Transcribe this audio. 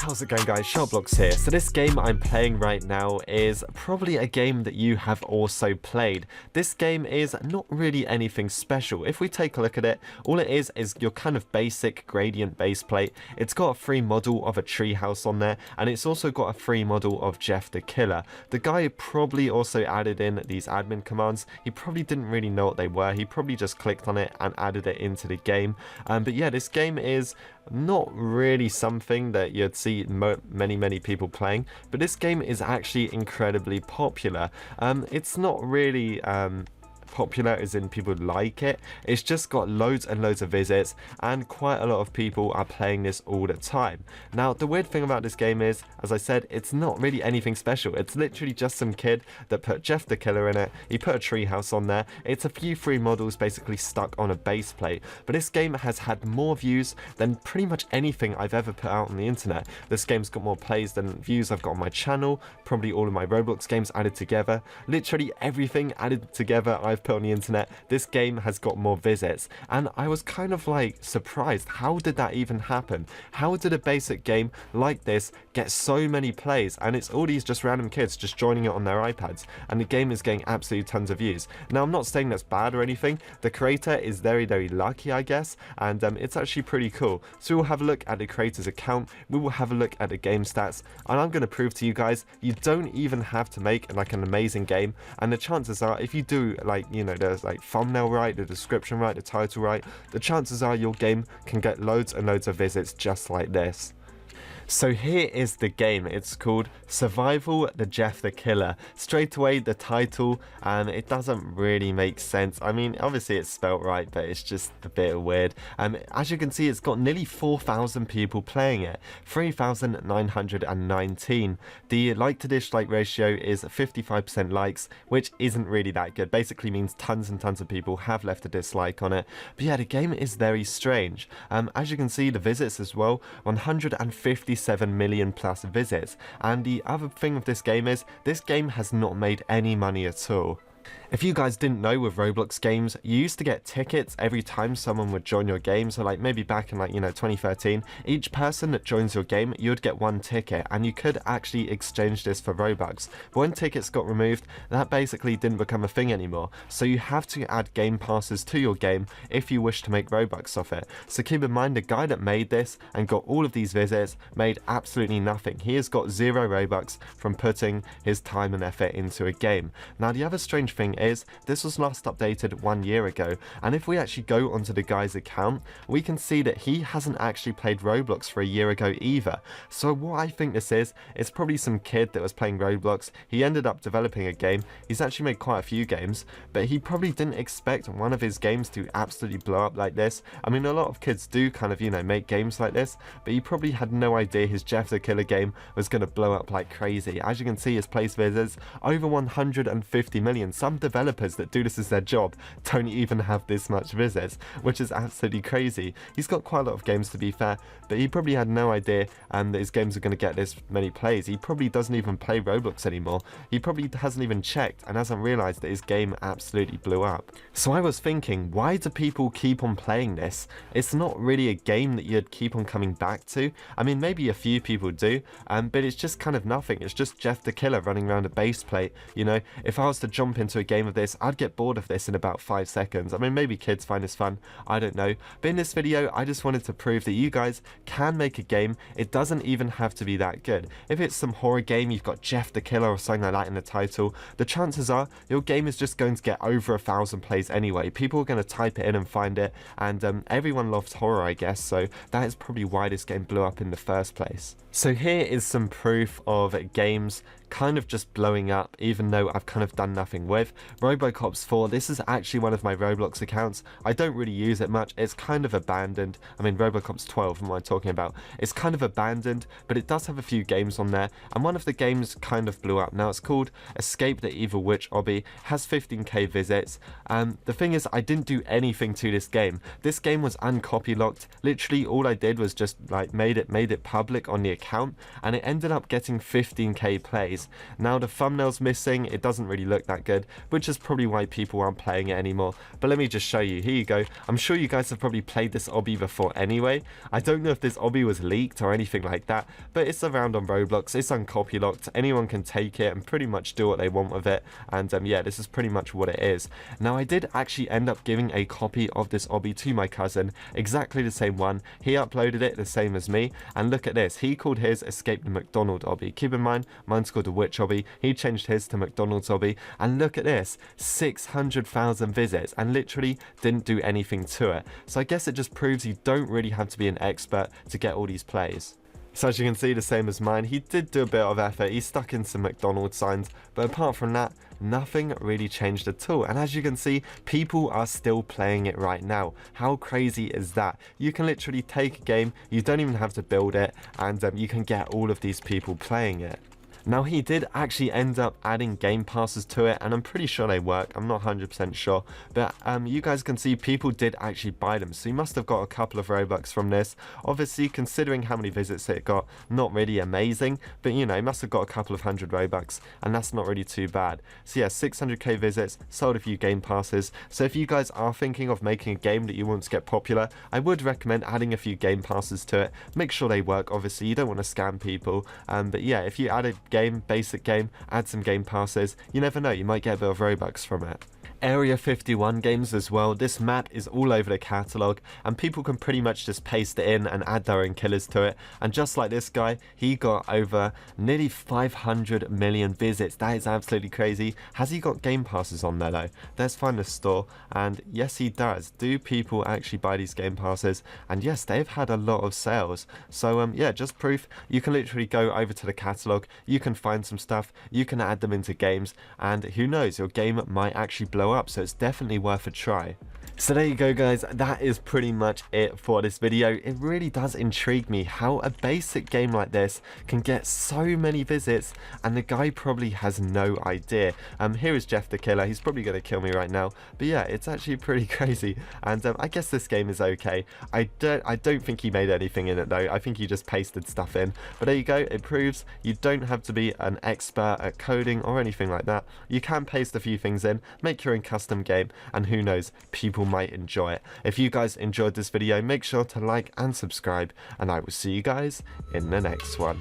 How's it going, guys? SharkBlox here. So this game I'm playing right now is probably a game that you have also played. This game is not really anything special. If we take a look at it, all it is your kind of basic gradient base plate. It's got a free model of a treehouse on there, and it's also got a free model of Jeff the Killer. The guy probably also added in these admin commands. He probably didn't really know what they were. He probably just clicked on it and added it into the game. But yeah, this game is not really something that you'd see many people playing, but this game is actually incredibly popular. It's not really popular as in people like it. It's just got loads and loads of visits, and quite a lot of people are playing this all the time. Now, the weird thing about this game is, as I said, it's not really anything special. It's literally just some kid that put Jeff the Killer in it. He put a treehouse on there. It's a few free models basically stuck on a base plate, but this game has had more views than pretty much anything I've ever put out on the internet. This game's got more plays than views I've got on my channel, probably all of my Roblox games added together. Literally everything added together I've put on the internet, this game has got more visits, and I was kind of like surprised. How did that even happen? How did a basic game like this get so many plays? And it's all these just random kids just joining it on their iPads, and the game is getting absolutely tons of views. Now, I'm not saying that's bad or anything. The creator is very lucky, I guess, and it's actually pretty cool. So we'll have a look at the creator's account, we will have a look at the game stats, and I'm going to prove to you guys you don't even have to make like an amazing game, and the chances are, if you do, like, you know, there's like thumbnail right, the description right, the title right, the chances are your game can get loads and loads of visits just like this. So here is the game. It's called Survival the Jeff the Killer. Straight away, the title, and it doesn't really make sense. I mean, obviously it's spelt right, but it's just a bit weird. As you can see, it's got nearly 4,000 people playing it, 3,919. The like to dislike ratio is 55% likes, which isn't really that good. Basically means tons and tons of people have left a dislike on it. But yeah, the game is very strange. As you can see, the visits as well, 157 million plus visits. And the other thing with this game is, this game has not made any money at all. If you guys didn't know, with Roblox games, you used to get tickets every time someone would join your game. So like maybe back in 2013, each person that joins your game, you'd get one ticket, and you could actually exchange this for Robux. But when tickets got removed, that basically didn't become a thing anymore. So you have to add game passes to your game if you wish to make Robux off it. So keep in mind, the guy that made this and got all of these visits made absolutely nothing. He has got 0 Robux from putting his time and effort into a game. Now, the other strange thing is, this was last updated 1 year ago, and if we actually go onto the guy's account, we can see that he hasn't actually played Roblox for a year ago either. So what I think this is, it's probably some kid that was playing Roblox. He ended up developing a game. He's actually made quite a few games, but he probably didn't expect one of his games to absolutely blow up like this. I mean, a lot of kids do kind of, make games like this, but he probably had no idea his Jeff the Killer game was going to blow up like crazy. As you can see, his place visits over 150 million. Some developers that do this as their job don't even have this much visits, which is absolutely crazy. He's got quite a lot of games, to be fair, but he probably had no idea that his games are going to get this many plays. He probably doesn't even play Roblox anymore. He probably hasn't even checked and hasn't realized that his game absolutely blew up. So I was thinking, why do people keep on playing this? It's not really a game that you'd keep on coming back to. I mean, maybe a few people do, but it's just kind of nothing. It's just Jeff the Killer running around a base plate. If I was to jump into a game of this, I'd get bored of this in about 5 seconds. I mean, maybe kids find this fun, I don't know. But in this video, I just wanted to prove that you guys can make a game. It doesn't even have to be that good. If it's some horror game, you've got Jeff the Killer or something like that in the title, the chances are your game is just going to get over 1,000 plays anyway. People are going to type it in and find it, and everyone loves horror, I guess, so that is probably why this game blew up in the first place. So here is some proof of games kind of just blowing up, even though I've kind of done nothing with. Robocops 4, this is actually one of my Roblox accounts. I don't really use it much. It's kind of abandoned. I mean, Robocops 12, what I'm talking about. It's kind of abandoned, but it does have a few games on there, and one of the games kind of blew up. Now, it's called Escape the Evil Witch Obby, has 15k visits. The thing is, I didn't do anything to this game. This game was uncopy locked. Literally, all I did was just like made it public on the account, and it ended up getting 15k plays. obbies. Now the thumbnail's missing, it doesn't really look that good, which is probably why people aren't playing it anymore. But let me just show you. Here you go. I'm sure you guys have probably played this obby before anyway. I don't know if this obby was leaked or anything like that, but it's around on Roblox. It's uncopy locked. Anyone can take it and pretty much do what they want with it. And yeah, this is pretty much what it is. Now I did actually end up giving a copy of this obby to my cousin, exactly the same one. He uploaded it the same as me, and look at this. He called his Escape the McDonald obby. Keep in mind, mine's called the Witch obby. He changed his to McDonald's obby, and look at this, 600,000 visits, and literally didn't do anything to it. So I guess it just proves you don't really have to be an expert to get all these plays. So as you can see, the same as mine, he did do a bit of effort. He stuck in some McDonald's signs, but apart from that, nothing really changed at all. And as you can see, people are still playing it right now. How crazy is that? You can literally take a game, you don't even have to build it, and you can get all of these people playing it. Now he did actually end up adding game passes to it, and I'm pretty sure they work. I'm not 100% sure, but you guys can see people did actually buy them, so he must have got a couple of Robux from this. Obviously, considering how many visits it got, not really amazing, but you know, he must have got a couple of hundred Robux, and that's not really too bad. So yeah, 600k visits, sold a few game passes. So if you guys are thinking of making a game that you want to get popular, I would recommend adding a few game passes to it. Make sure they work, obviously, you don't want to scam people, but yeah, if you added basic game, add some game passes, you never know, you might get a bit of Robux from it. Area 51 games as well. This map is all over the catalog, and people can pretty much just paste it in and add their own killers to it. And just like this guy, he got over nearly 500 million visits. That is absolutely crazy. Has he got game passes on there though? Let's find the store, and yes, he does. Do people actually buy these game passes? And yes, they've had a lot of sales. So yeah, just proof you can literally go over to the catalog, you can find some stuff, you can add them into games, and who knows, your game might actually blow up, so it's definitely worth a try. So there you go guys, that is pretty much it for this video. It really does intrigue me how a basic game like this can get so many visits and the guy probably has no idea. Here is Jeff the Killer, he's probably going to kill me right now, but yeah, it's actually pretty crazy, and I guess this game is okay. I don't think he made anything in it though. I think he just pasted stuff in, but there you go. It proves you don't have to be an expert at coding or anything like that. You can paste a few things in, make your own custom game, and who knows, people might enjoy it. If you guys enjoyed this video, make sure to like and subscribe, and I will see you guys in the next one.